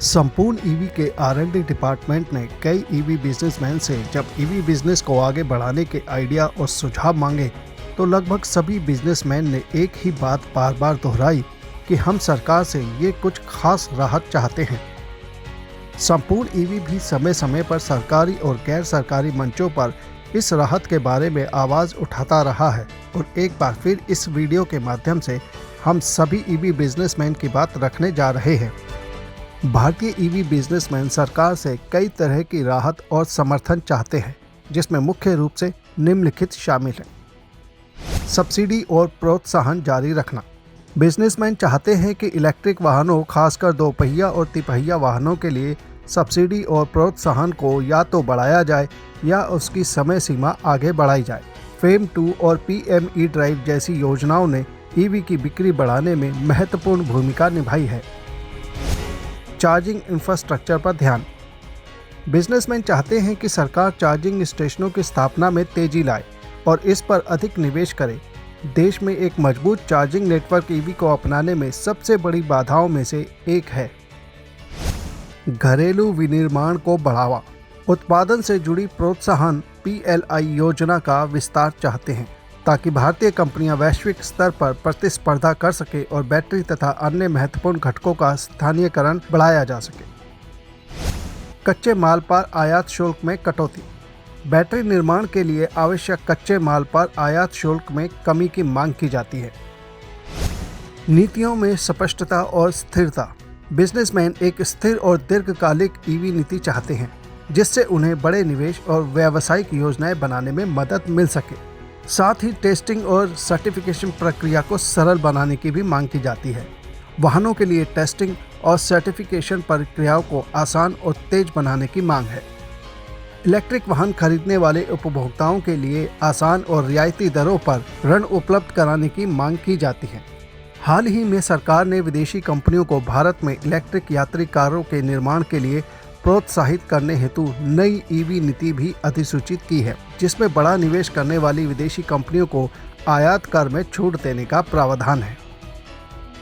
संपूर्ण ईवी के R&D department ने कई ईवी बिजनेसमैन से जब ईवी बिजनेस को आगे बढ़ाने के आइडिया और सुझाव मांगे तो लगभग सभी बिजनेसमैन ने एक ही बात बार बार दोहराई कि हम सरकार से ये कुछ खास राहत चाहते हैं। संपूर्ण ईवी भी समय समय पर सरकारी और गैर सरकारी मंचों पर इस राहत के बारे में आवाज़ उठाता रहा है और एक बार फिर इस वीडियो के माध्यम से हम सभी ईवी बिजनेसमैन की बात रखने जा रहे हैं। भारतीय ईवी बिजनेसमैन सरकार से कई तरह की राहत और समर्थन चाहते हैं, जिसमें मुख्य रूप से निम्नलिखित शामिल हैं। सब्सिडी और प्रोत्साहन जारी रखना। बिजनेसमैन चाहते हैं कि इलेक्ट्रिक वाहनों, खासकर दोपहिया और तिपहिया वाहनों के लिए सब्सिडी और प्रोत्साहन को या तो बढ़ाया जाए या उसकी समय सीमा आगे बढ़ाई जाए। फेम 2 और PME ड्राइव जैसी योजनाओं ने ईवी की बिक्री बढ़ाने में महत्वपूर्ण भूमिका निभाई है। चार्जिंग इंफ्रास्ट्रक्चर पर ध्यान। बिजनेसमैन चाहते हैं कि सरकार चार्जिंग स्टेशनों की स्थापना में तेजी लाए और इस पर अधिक निवेश करे। देश में एक मजबूत चार्जिंग नेटवर्क ईवी को अपनाने में सबसे बड़ी बाधाओं में से एक है। घरेलू विनिर्माण को बढ़ावा। उत्पादन से जुड़ी प्रोत्साहन PLI योजना का विस्तार चाहते हैं ताकि भारतीय कंपनियां वैश्विक स्तर पर प्रतिस्पर्धा कर सके और बैटरी तथा अन्य महत्वपूर्ण घटकों का स्थानीयकरण बढ़ाया जा सके। कच्चे माल पर आयात शुल्क में कटौती। बैटरी निर्माण के लिए आवश्यक कच्चे माल पर आयात शुल्क में कमी की मांग की जाती है। नीतियों में स्पष्टता और स्थिरता। बिजनेसमैन एक स्थिर और दीर्घकालिक ईवी नीति चाहते हैं जिससे उन्हें बड़े निवेश और व्यावसायिक योजनाएं बनाने में मदद मिल सके। साथ ही टेस्टिंग और सर्टिफिकेशन प्रक्रिया को सरल बनाने की भी मांग की जाती है। वाहनों के लिए टेस्टिंग और सर्टिफिकेशन प्रक्रियाओं को आसान और तेज बनाने की मांग है। इलेक्ट्रिक वाहन खरीदने वाले उपभोक्ताओं के लिए आसान और रियायती दरों पर ऋण उपलब्ध कराने की मांग की जाती है। हाल ही में सरकार ने विदेशी कंपनियों को भारत में इलेक्ट्रिक यात्री कारों के निर्माण के लिए प्रोत्साहित करने हेतु नई ईवी नीति भी अधिसूचित की है, जिसमें बड़ा निवेश करने वाली विदेशी कंपनियों को आयात कर में छूट देने का प्रावधान है।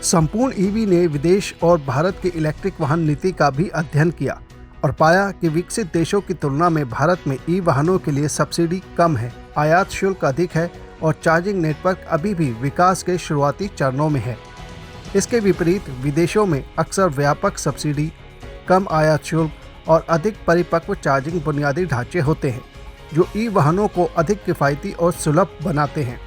संपूर्ण ईवी ने विदेश और भारत की इलेक्ट्रिक वाहन नीति का भी अध्ययन किया और पाया कि विकसित देशों की तुलना में भारत में ई वाहनों के लिए सब्सिडी कम है, आयात शुल्क अधिक है और चार्जिंग नेटवर्क अभी भी विकास के शुरुआती चरणों में है। इसके विपरीत विदेशों में अक्सर व्यापक सब्सिडी, कम आयात शुल्क और अधिक परिपक्व चार्जिंग बुनियादी ढांचे होते हैं, जो ई वाहनों को अधिक किफ़ायती और सुलभ बनाते हैं।